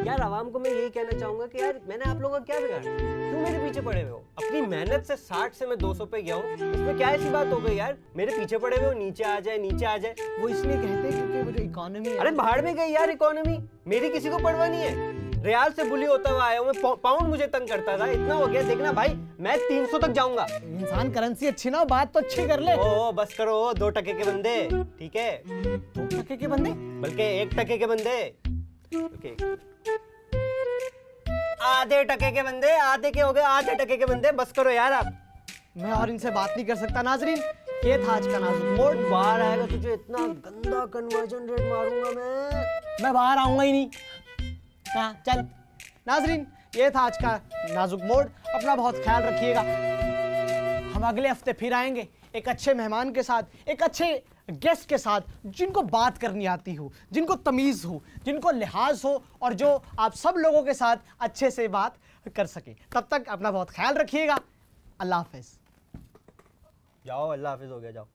यार आवाम को मैं यही कहना चाहूँगा कि यार मैंने आप लोगों का क्या बिगाड़ा? क्यों मेरे पीछे पड़े हुए हो? अपनी मेहनत से 60 से मैं 200 पे गया हूँ, इसमें क्या ऐसी बात हो गई यार? मेरे पीछे पड़े हुए हो, नीचे आ जाए, नीचे आ जाए। वो इसलिए कहते हैं क्योंकि वो जो इकोनॉमी है। अरे बाहर में गई यार इकोनॉमी, मेरी किसी को परवाह नहीं है। रियाल से बुली होता हुआ आया हूँ मैं, पाउंड मुझे तंग करता था, इतना हो गया। देखना भाई, मैं 300 तक जाऊंगा। इंसान करेंसी अच्छी ना, बात तो अच्छी कर ले। ओ बस करो, 2 टके के बंदे, ठीक है? 2 टके के बंदे? बल्कि 1 टके के बंदे, आधे टके के बंदे, आधे के हो गए, आधे टके के बंदे। बस करो यार आप। मैं और इनसे बात नहीं कर सकता। नाजरीन, ये था आज का नाजुक मोड। बाहर आएगा तुझे इतना गंदा कन्वर्जन रेट मारूंगा मैं बाहर आऊंगा ही नहीं। हाँ चल। नाजरीन, ये था आज का नाजुक मोड। अपना बहुत ख्याल रखिएगा। हम अगले हफ्ते फिर आएंगे एक अच्छे मेहमान के साथ, एक अच्छे गेस्ट के साथ, जिनको बात करनी आती हो, जिनको तमीज़ हो, जिनको लिहाज हो और जो आप सब लोगों के साथ अच्छे से बात कर सके। तब तक अपना बहुत ख्याल रखिएगा। अल्लाह हाफिज़। जाओ, अल्लाह हाफिज़ हो गया, जाओ।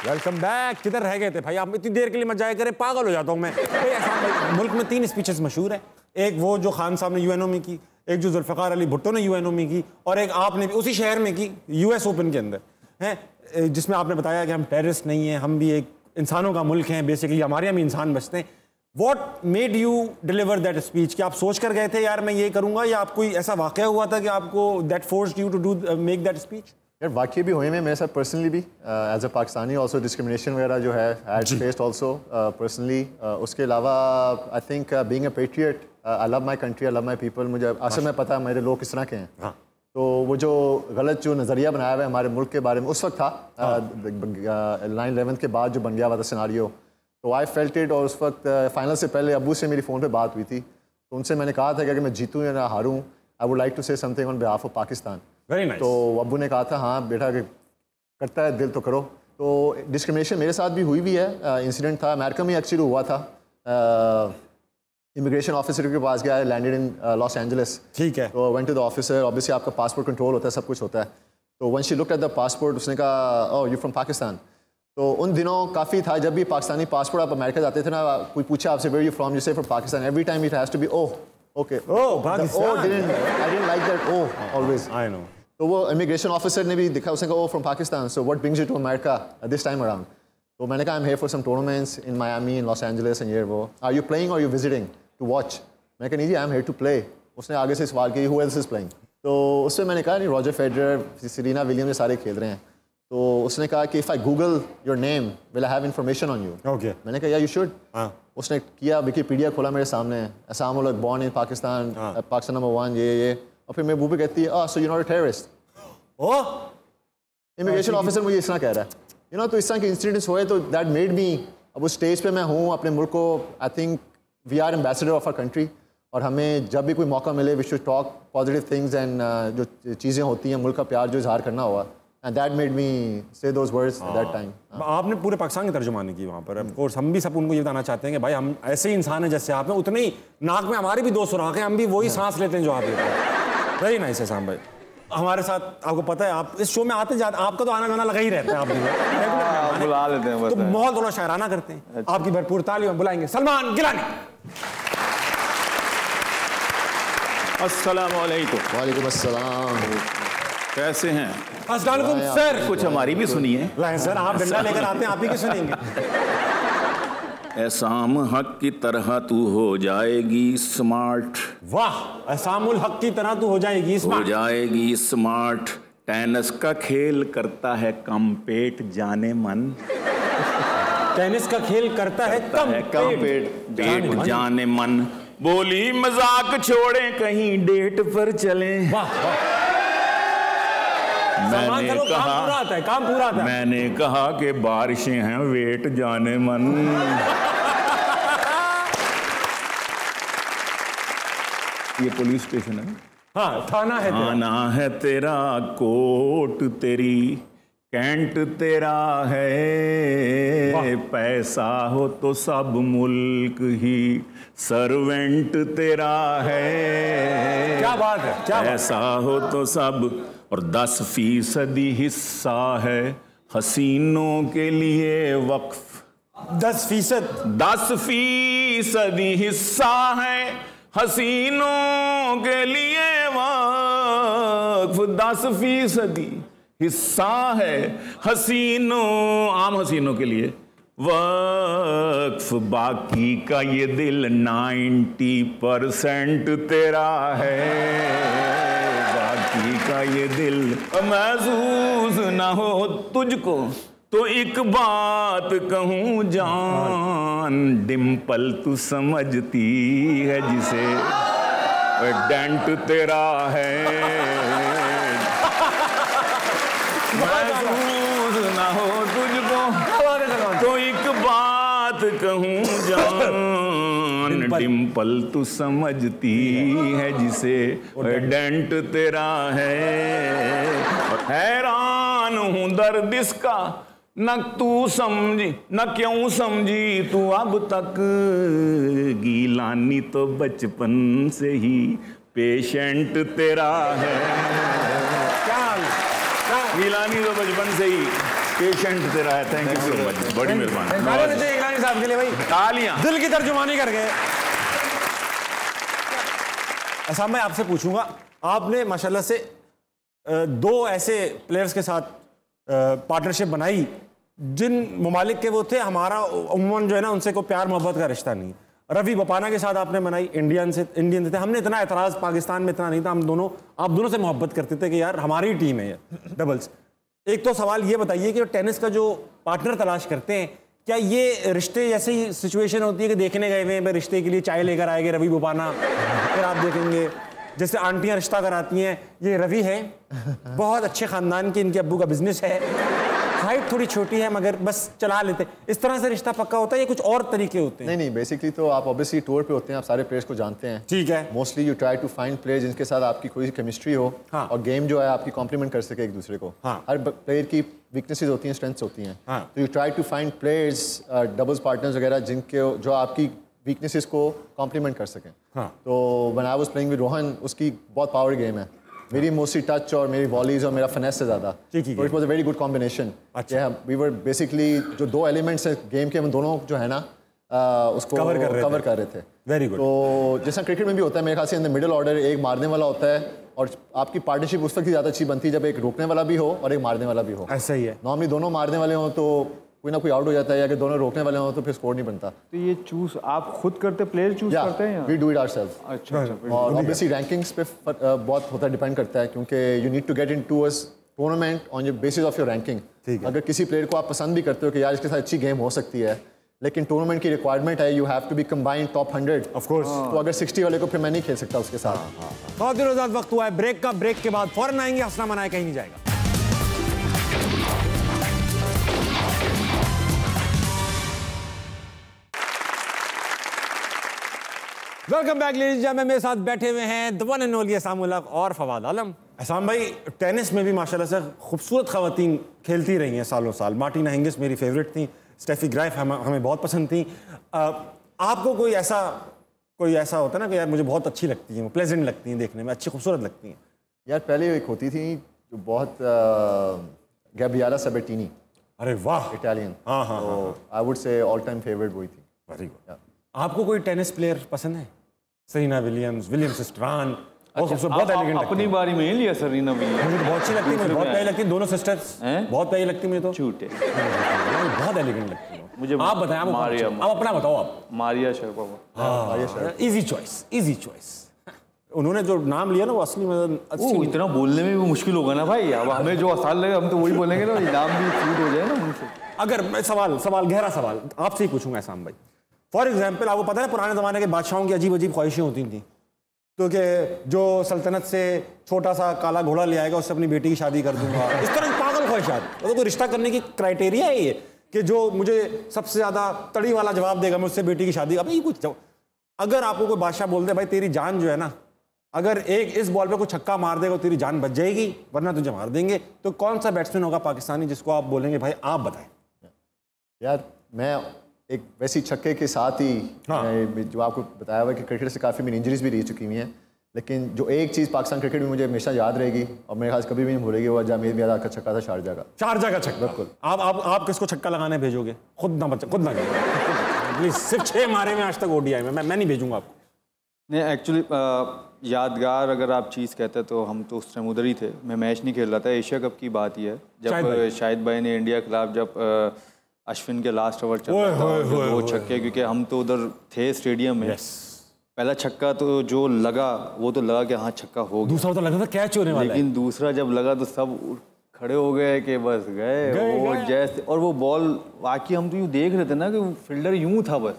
Welcome back. किधर रह गए थे भाई आप? इतनी देर के लिए मत जाया करें, पागल हो जाता हूँ मैं। मुल्क में 3 स्पीचेस मशहूर है। एक वो जो खान साहब ने यूएनओ में की, एक जो जुल्फ़िकार अली भुट्टो ने यूएनओ में की, और एक आपने भी उसी शहर में की, यूएस ओपन के अंदर है, जिसमें आपने बताया कि हम टेररिस्ट नहीं हैं, हम भी एक इंसानों का मुल्क हैं, बेसिकली हमारे यहाँ भी इंसान बचते हैं। What made you deliver that speech? क्या आप सोच कर गए थे यार मैं ये करूँगा, या आप कोई ऐसा वाक़या हुआ था कि आपको that forced you to do make that speech? यार वाकई भी हुए हैं मेरे साथ पर्सनली भी, as a Pakistani also discrimination वगैरह जो है हैड फेस्ड ऑल्सो पर्सनली। उसके अलावा I think being a patriot, I love my country, I love my people. मुझे असल में पता है मेरे लोग किस तरह के हैं। हाँ। तो वो जो गलत जो नज़रिया बनाया हुआ है हमारे मुल्क के बारे में उस वक्त था, 9/11 के बाद जो बन गया हुआ था सिनारियो, तो आई फेल्ट इट। और उस वक्त फाइनल से पहले अबू से मेरी फ़ोन पे बात हुई थी, तो उनसे मैंने कहा था कि अगर मैं जीतूँ या ना हारूँ, I would like to say something on behalf of Pakistan. Very nice. तो अबू ने कहा था हाँ बेटा करता है दिल तो करो। तो डिस्क्रिमिनेशन मेरे साथ भी हुई भी है। इंसिडेंट था अमेरिका में एक्चुअली हुआ था। इमिग्रेशन ऑफिसर के पास गया, लैंडेड इन लॉस एंजलिस। ठीक है। तो went to the officer, obviously आपका पासपोर्ट कंट्रोल होता है, सब कुछ होता है। तो when she looked at the passport, उसने कहा ओह यू फ्रॉम पाकिस्तान। तो उन दिनों काफ़ी था, जब भी पाकिस्तानी पासपोर्ट आप अमेरिका जाते थे ना, कोई पूछा आपसे where you from, you say from Pakistan, every time it has to be oh okay, oh Pakistan. I didn't like that oh always. I know. तो वो इमिग्रेशन ऑफिसर ने भी दिखा, उसने कहा oh from Pakistan, so what brings you to America this time around. तो मैंने कहा I am here for some tournaments in Miami, in Los Angeles and ये वो। आर यू प्लेइंग और यू विजिटिंग टू वॉच? मैं कहा नहीं जी I am here to play. उसने आगे से सवाल किया हु एल्स इज प्लेइंग? तो उससे मैंने कहा नहीं रॉजर फेडरर, सीरेना विलियम्स, ये सारे खेल रहे हैं। तो उसने कहा कि if I Google your name will I have information on you. Okay. मैंने कहा या यू शुड। उसने किया, विकीपीडिया खोला मेरे सामने, अस्सलाम वालेकुम, born in Pakistan, Pakistan number 1, ये और फिर मेरे मुँह पे कहती है so you not a terrorist. Oh, immigration officer मुझे इस तरह कह रहा है, यू नो। तो इस तरह के इंसिडेंट्स हुए, तो दैट मेड मी, अब उस स्टेज पे मैं हूँ अपने मुल्क को, I think we are ambassador of our country, और हमें जब भी कोई मौका मिले we should talk positive things and जो चीज़ें होती हैं, मुल्क का प्यार जो इजहार करना हुआ, एंड दैट मेड मी से those words at that time. आपने पूरे पाकिस्तान की तर्जुमानी की वहाँ पर। ऑफ कोर्स हम भी सब उनको ये बताना चाहते हैं कि भाई हम ऐसे ही इंसान हैं जैसे आप हैं, उतने ही नाक में हमारे भी 2 सुराख हैं, हम भी वही सांस लेते हैं जो आप लेते हैं। वेरी नाइस है साम भाई। हमारे साथ आपको पता है आप इस शो में आते जाते, आपका तो आना जाना लगा ही रहता है, आप बुला लेते हैं बस। तो बहुत थोड़ा शायराना करते हैं। आपकी भरपूर तालियों बुलाएंगे सलमान गिलानी। अस्सलाम वालेकुम। वालेकुम अस्सलाम। कैसे हैं? अस्सलाम वालेकुम सर। कुछ हमारी भी सुनिए। सर आप डंडा लेकर आते हैं, आप ही की सुनेंगे। एसाम हक की तरह तू हो जाएगी स्मार्ट। वाह, एसामुल हक की तरह तू हो जाएगी स्मार्ट। हो जाएगी स्मार्ट। टेनिस का खेल करता है कम पेट जाने मन। टेनिस का खेल करता है कम पेट जाने मन। बोली मजाक छोड़े कहीं डेट पर चले। मैंने कहा काम पूरा आता है। मैंने कहा कि बारिशें हैं वेट जाने मन। ये पुलिस स्टेशन है। हाँ, थाना है। थाना है तेरा, कोर्ट तेरी, कैंट तेरा है। पैसा हो तो सब मुल्क ही सर्वेंट तेरा है। क्या बात है, क्या पैसा हो तो सब, और 10% हिस्सा है हसीनों के लिए वक्फ। 10% हिस्सा है हसीनों के लिए वक्फ। 10% हिस्सा है हसीनों, आम हसीनों के लिए वक्फ। बाकी का ये दिल 90% तेरा है। बाकी का ये दिल महसूस ना हो तुझको तो एक बात कहूँ जान, डिम्पल तू समझती है जिसे, डेंट तेरा है महसूस ना हो तुझको, तो एक बात कहूँ जान, डिम्पल तू समझती है जिसे, डेंट तेरा है। हैरान हूँ दर्द इसका, न तू समझी न क्यों समझी तू अब तक, गीलानी तो बचपन से ही पेशेंट तेरा है। गीलानी तो बचपन से ही पेशेंट तेरा है। थैंक यू सो मच, बड़ी मेहरबानी गीलानी साहब के लिए भाई, तालियां दिल की तर्जुमानी कर गए। असाम भाई आपसे पूछूंगा, आपने माशाल्लाह से दो ऐसे प्लेयर्स के साथ पार्टनरशिप बनाई जिन ममालिक के वो थे, हमारा उम्मन जो है ना उनसे कोई प्यार मोहब्बत का रिश्ता नहीं। रवि बोपाना के साथ आपने बनाई, इंडियन से थे। हमने इतना एतराज़ पाकिस्तान में इतना नहीं था, आप दोनों से मोहब्बत करते थे कि यार हमारी टीम है ये डबल्स। एक तो सवाल ये बताइए कि टेनिस का जो पार्टनर तलाश करते हैं, क्या ये रिश्ते जैसे ही सिचुएशन होती है कि देखने गए हुए हैं रिश्ते के लिए, चाय लेकर आएंगे रवि बोपाना, फिर आप देखेंगे जैसे आंटियां रिश्ता कराती हैं, ये रवि है, बहुत अच्छे ख़ानदान के इनके अब्बू का बिजनेस है, हाइट थोड़ी छोटी है मगर बस चला लेते, इस तरह से रिश्ता पक्का होता है या कुछ और तरीके होते हैं? नहीं, बेसिकली तो आप ऑब्वियसली टूर पे होते हैं, आप सारे प्लेयर्स को जानते हैं, ठीक है। Mostly you try to find players जिनके साथ आपकी कोई केमिस्ट्री हो, हाँ। और गेम जो है आपकी कॉम्प्लीमेंट कर सके एक दूसरे को। हाँ। हर प्लेयर की वीकनेसेस होती हैं, स्ट्रेंथ्स होती हैं, हाँ। तो you try to find players, doubles partners वगैरह जिनके जो आपकी वीकनेसेस को कॉम्प्लीमेंट कर सकें। हाँ। तो when I was playing with Rohan, उसकी बहुत पावर गेम है, मेरी मोस्टली टच और मेरी वॉलीज और मेरा फिनेस से ज़्यादा, तो it was a very good combination. अच्छा, वी वर बेसिकली जो दो एलिमेंट्स हैं गेम के, हम दोनों जो है ना उसको कवर कर रहे थे। Very good. तो जैसा क्रिकेट में भी होता है मेरे ख्याल से, इन द मिडिल ऑर्डर एक मारने वाला होता है, और आपकी पार्टनरशिप उस वक्त ही ज़्यादा अच्छी बनती है जब एक रोकने वाला भी हो और एक मारने वाला भी हो। ऐसा ही है। नॉर्मली दोनों मारने वाले हों तो कोई ना कोई आउट हो जाता है, या अगर दोनों रोकने वाले हों तो फिर स्कोर नहीं बनता। तो ये चूज आप खुद करते, प्लेयर चूज करते हैं? We do it ourselves. अच्छा। और ऑब्वियसली रैंकिंग्स पे बहुत होता है, डिपेंड करता है, क्योंकि you need to get into a tournament on your basis of your ranking. अगर किसी प्लेयर को आप पसंद भी करते हो कि यार इसके साथ अच्छी गेम हो सकती है, लेकिन टूर्नामेंट की रिक्वायरमेंट है, you have to be combined top 100 of course, तो अगर 60 वाले को फिर मैं नहीं खेल सकता उसके साथ। बहुत दिनों बाद वक्त हुआ है ब्रेक का, ब्रेक के बाद फौरन आएंगे, हंसना मनाए कहीं नहीं जाएगा। Welcome back ladies and gentleman, मेरे साथ बैठे हुए हैं द वन एंड ओनली अहसाम उल हक और फवाद आलम। अहसाम भाई, टेनिस में भी माशाल्लाह से खूबसूरत खवातीन खेलती रही हैं सालों साल। मार्टिना हिंगिस मेरी फेवरेट थी, स्टेफी ग्राइफ हमें बहुत पसंद थी। आपको कोई ऐसा होता है ना कि यार मुझे बहुत अच्छी लगती हैं, प्लेजेंट लगती हैं, देखने में अच्छी खूबसूरत लगती हैं? यार पहले एक होती थी जो बहुत गैब्रिएला सैबेटिनी। अरे वाह, इटालियन। हाँ, I would say all time favourite वही थी। Very good. आपको कोई टेनिस प्लेयर पसंद है? सेरेना विलियम्स स्ट्रान, बहुत एलिगेंट। अपनी बारी में ही लिया सेरेना विलियम्स, मुझे बहुत अच्छी लगती है, मुझे बहुत प्यारी लगती है, दोनों सिस्टर्स बहुत प्यारी लगती है मुझे तो। झूठे, बहुत एलिगेंट लगती है मुझे। आप बताएं, आप अपना बताओ। आप मारिया शरापोवा। Easy choice. उन्होंने जो नाम लिया ना वो असली में इतना बोलने में भी मुश्किल होगा ना भाई, अब हमें जो आसान लगे हम तो वही बोलेंगे ना, नाम भी सूट हो जाए ना उनसे। अगर मैं सवाल गहरा सवाल आपसे ही पूछूंगा एहसान भाई, फॉर एग्जाम्पल आपको पता है पुराने ज़माने के बादशाहों की अजीब अजीब ख्वाहिशें होती थी, तो कि जो सल्तनत से छोटा सा काला घोड़ा ले आएगा उससे अपनी बेटी की शादी कर दूंगा, इस तरह की पागल ख्वाहिशात। तो कोई रिश्ता करने की क्राइटेरिया है ये कि जो मुझे सबसे ज़्यादा तड़ी वाला जवाब देगा मैं उससे बेटी की शादी? अब ये कुछ अगर आपको कोई बादशाह बोल दे भाई तेरी जान जो है ना, अगर एक इस बॉल पे कोई छक्का मार देगा तेरी जान बच जाएगी वरना तुझे मार देंगे, तो कौन सा बैट्समैन होगा पाकिस्तानी जिसको आप बोलेंगे भाई आप बताएं? यार मैं एक वैसी छक्के के साथ ही जो आपको बताया हुआ कि क्रिकेट से काफ़ी मेरी इंजरीज भी रह चुकी हुई हैं, लेकिन जो एक चीज़ पाकिस्तान क्रिकेट में मुझे हमेशा याद रहेगी और मेरे ख्याल कभी भी नहीं भूलेगी, वो जावेद मियां का छक्का था शारजा का छक्का। बिल्कुल। आप किसको छक्का लगाने भेजोगे? खुद ना प्लीज। सिर्फ 6 मारे में आज तक ओडीआई में, मैं नहीं भेजूंगा आपको। नहीं, एक्चुअली यादगार अगर आप चीज़ कहते हैं तो हम तो उस टाइम उधर ही थे, मैं मैच नहीं खेल रहा था। एशिया कप की बात ही है जब शाहिद भाई ने इंडिया के खिलाफ जब अश्विन के लास्ट ओवर चल रहा था, वो छक्के, क्योंकि हम तो उधर थे स्टेडियम में। पहला छक्का तो जो लगा वो तो लगा कि हाँ छक्का हो गया, दूसरा तो लगा था कैच होने वाला है, लेकिन दूसरा जब लगा तो सब खड़े हो गए कि बस गए वो जैसे, और वो बॉल वाकई हम तो यूँ देख रहे थे ना कि वो फील्डर यूं था बस,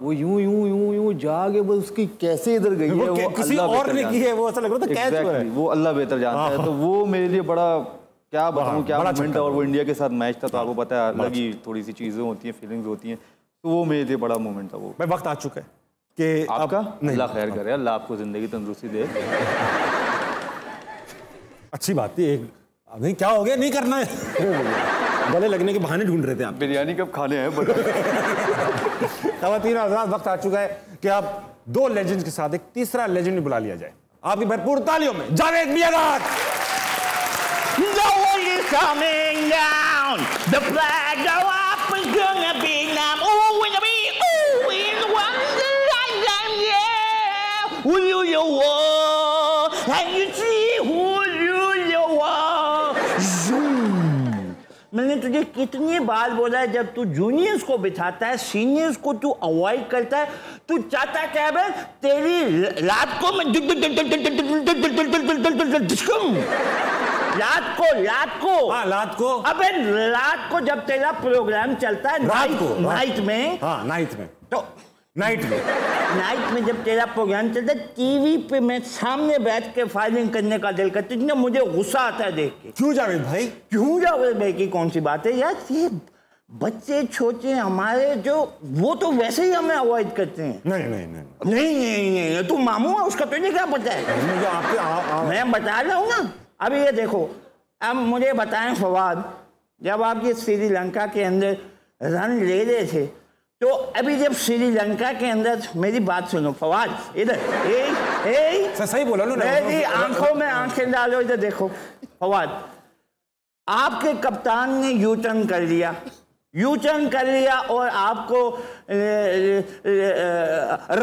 वो यूं जाके बस उसकी कैसे इधर गई है वो किसी और ने की है, वो ऐसा लग रहा था कैच हुआ है, वो अल्लाह बेहतर जानता है। तो वो मेरे लिए बड़ा, क्या बताऊं क्या मोमेंट है। और वो इंडिया के साथ मैच था तो आपको पता है अलग ही थोड़ी सी चीजें होती हैं, फीलिंग्स होती हैं, तो वो मेरे लिए बड़ा मोमेंट था वो। भाई वक्त आ चुका है कि आपका अल्लाह खैर करे, अल्लाह आपको जिंदगी तंदुरुस्ती दे। अच्छी बात थी। एक नहीं क्या हो गया, नहीं करना है, गले लगने के बहाने ढूंढ रहे थे आप। बिरयानी कब खाने हैं? ख़वातीन हज़रात, वक्त आ चुका है कि आप 2 लेजेंड्स के साथ एक तीसरा लेजेंड बुला लिया जाए। आपकी भरपूर तालियों में Javed मियाँदाद। The world is coming down, the flag go up is gonna be now. Oh, in the be, oh, in the wonderland, yeah. Who you are, and you see who you are. Zoom. मैंने तुझे कितनी बार बोला है, जब तू juniors को बिठाता है, seniors को तू अवॉइड करता है, तू चाहता क्या है? तेरी रात को मैं रात को अबे रात को जब तेरा प्रोग्राम चलता है नाइट में जब तेरा प्रोग्राम चलता है टीवी पे, मैं सामने बैठ के फायरिंग करने का दिल करता है, मुझे गुस्सा आता है देख के। क्यों जावेद भाई की कौन सी बात है यार? ये बच्चे छोटे हमारे जो, वो तो वैसे ही हमें अवॉइड करते हैं। नहीं, तू मामू है, उसका तुझे क्या पता है? मैं बता रहा हूँ ना। अभी ये देखो, अब मुझे बताएं फवाद, जब आपकी श्रीलंका के अंदर रन ले रहे थे, तो अभी जब श्रीलंका के अंदर, मेरी बात सुनो फवाद, इधर सही बोला ना, मेरी आंखों में आंखें डालो, इधर देखो फवाद, आपके कप्तान ने यू टर्न कर लिया और आपको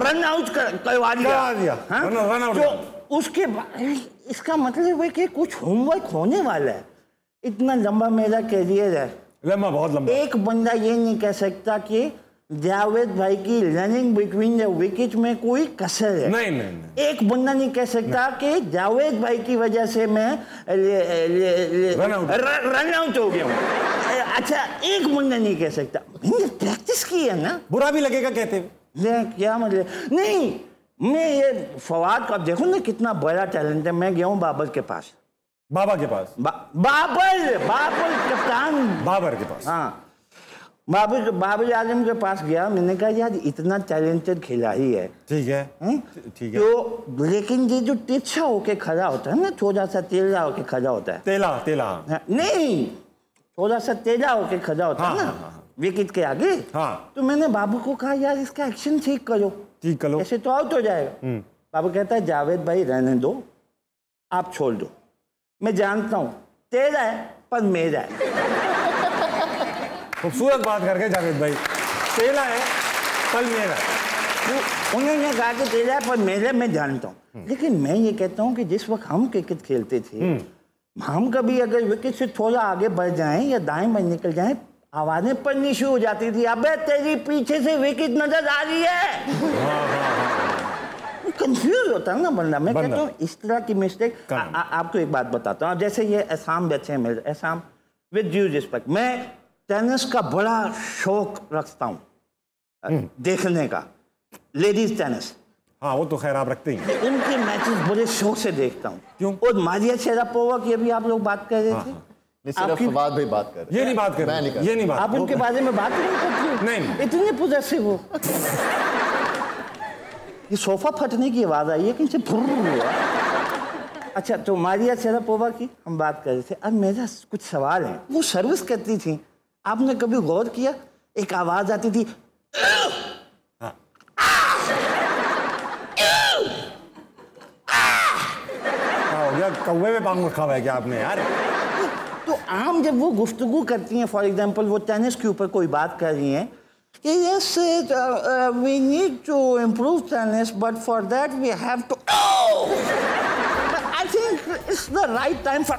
रन आउट करवा दिया। तो उसके बाद इसका मतलब है कि कुछ होमवर्क होने वाला है। इतना लंबा मेरा कैरियर है, बहुत लंबा। एक बंदा ये नहीं कह सकता कि जावेद भाई की रनिंग बिटवीन द विकेट में कोई कसर है। नहीं। एक बंदा नहीं कह सकता कि जावेद भाई की वजह से मैं रन आउट हो गया हूँ। अच्छा, एक बंदा नहीं कह सकता। मैंने प्रैक्टिस की है ना। बुरा भी लगेगा कहते हुए, क्या मतलब? नहीं, मैं ये फवाद का देखो ना कितना बड़ा टैलेंट है। मैं गया हूँ बाबर के पास, बाबर कप्तान बाबर के पास, हाँ, बाबर आजम के पास गया। मैंने कहा यार इतना टैलेंटेड खिलाड़ी है, ठीक है। तो लेकिन ये जो तिरछा होके खड़ा होता है ना, थोड़ा सा तेला होके खड़ा होता है, तेला नहीं, थोड़ा सा तेला होके खड़ा होता है ना विकेट के आगे। तो मैंने बाबू को कहा यार इसका एक्शन ठीक करो, ऐसे तो आउट हो जाएगा। बाबू कहता है जावेद भाई रहने दो, आप छोड़ दो, मैं जानता हूँ तेरा है पर मेरा है। खूबसूरत बात करके जावेद भाई, तेला है पर मेरा। तो उन्होंने कहा कि तेरा है पर मेरा, मैं जानता हूँ। लेकिन मैं ये कहता हूँ कि जिस वक्त हम क्रिकेट खेलते थे, हम कभी अगर विकेट से थोड़ा आगे बढ़ जाएं या दाएं बाएं निकल जाएं, आवाजें पड़नी शुरू हो जाती थी, अबे तेरी पीछे से विकेट नजर आ रही है। कंफ्यूज होता है ना बंदा। मैं कहता हूँ इस तरह की मिस्टेक। आपको एक बात बताता हूँ, जैसे ये एहसाम बच्चे हैं, एहसाम विद ड्यू रिस्पेक्ट, मैं टेनिस का बड़ा शौक रखता हूँ देखने का, लेडीज टेनिस। हाँ, वो तो खैर आप रखते हैं। उनके मैचेस बड़े शौक से देखता हूँ। क्यों? और मारिया शेरापोवा की अभी आप लोग बात कर रहे थे। सिर्फ फवाद भाई बात कर, ये नहीं बात कर, ये नहीं बात। आप उनके बारे में बात नहीं करती? नहीं, इतने पोजेसिव हो। ये सोफा फटने की आवाज आई है, किनसे हुआ। अच्छा, तो मारिया शेरापोवा की हम बात कर रहे थे। अब मेरा कुछ सवाल है। वो सर्विस करती थी, आपने कभी गौर किया? एक आवाज आती थी, कौवे में पांव रखा हुआ है क्या आपने यार? तो आम जब वो गुफ्तगू करती हैं, फॉर एग्जांपल वो टेनिस के ऊपर कोई बात कर रही हैं कि yes we need to improve tennis but for that we have to, I think it's the right time for,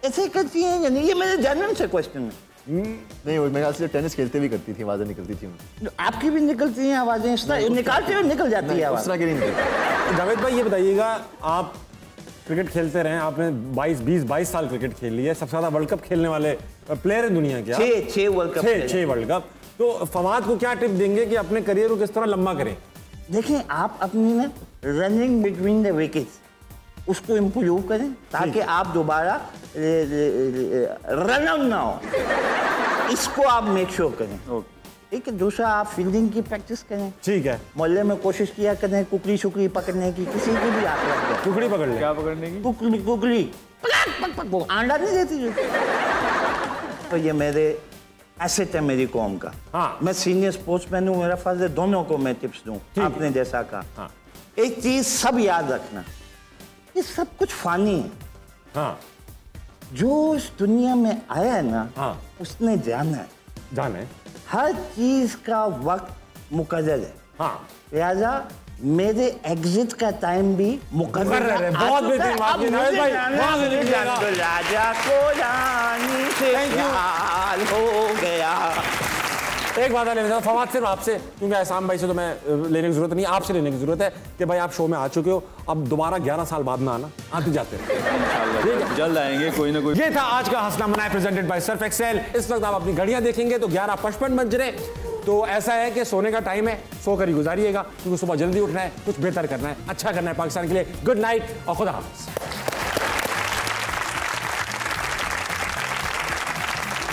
ऐसे करती हैं या नहीं? ये मेरे जनरल से क्वेश्चन है। नहीं, वो मेरे ख्याल से टेनिस खेलते भी करती थी, आवाजें निकलती थी। आपकी भी निकलती हैं आवाजें? इस तरह निकालते हुए निकल जाती है आवाज? उस तरह की नहीं निकलती। जावेद भाई ये बताइएगा, आप क्रिकेट खेलते रहे, आपने 22 साल क्रिकेट खेल ली है, सबसे ज़्यादा वर्ल्ड कप खेलने वाले प्लेयर हैं दुनिया के। 6 वर्ल्ड कप, 6 वर्ल्ड कप। तो फवाद को क्या टिप देंगे कि अपने करियर को किस तरह लंबा करें? देखें, आप अपनी ना रनिंग बिटवीन द विकेट्स उसको इम्प्रूव करें ताकि आप दोबारा रन आउट ना हो, इसको आप मेक श्योर करें। ठीक है। दूसरा, आप फील्डिंग की प्रैक्टिस करें। ठीक है। मोहल्ले में कोशिश किया करें कुकड़ी शुकड़ी पकड़ने की, किसी की भी आप लग जाए। कुकड़ी पकड़ ले। क्या पकड़ने की? कुकड़ी वो अंडा नहीं देती जो। तो ये मेरे एसेट है मेरी कौम का। हाँ। मैं सीनियर स्पोर्ट्समैन हूँ, मेरा फर्ज है दोनों को मैं टिप्स दूँ। आपने जैसा कहा। हाँ। एक चीज सब याद रखना, ये सब कुछ फानी है। हाँ। जो इस दुनिया में आया है ना, हाँ। उसने जाना है। जाना है। हर चीज का वक्त मुकर्रर है। हाँ। लिहाजा मेरे एग्जिट का टाइम भी मुकर्रर है। बहुत बेहतरीन बात की नाइस भाई, बहुत बेहतरीन। राजा को रानी से प्यार हो गया। एक बात लेना चाहता फवाद, सिर्फ आपसे, क्योंकि एहसान भाई से तो मैं लेने की जरूरत नहीं, आपसे लेने की जरूरत है कि भाई आप शो में आ चुके हो, अब दोबारा 11 साल बाद में आना, आते जाते इंशाल्लाह जल्द आएंगे कोई ना कोई। ये था आज का हंसना मनाए प्रेजेंटेड बाय सर्फ एक्सेल। इस वक्त आप अपनी घड़ियां देखेंगे तो 11:55 बज रहे, तो ऐसा है कि सोने का टाइम है, सोकर ही गुजारिएगा, क्योंकि सुबह जल्दी उठना है, कुछ बेहतर करना है, अच्छा करना है पाकिस्तान के लिए। गुड नाइट और खुदा हाफिज़।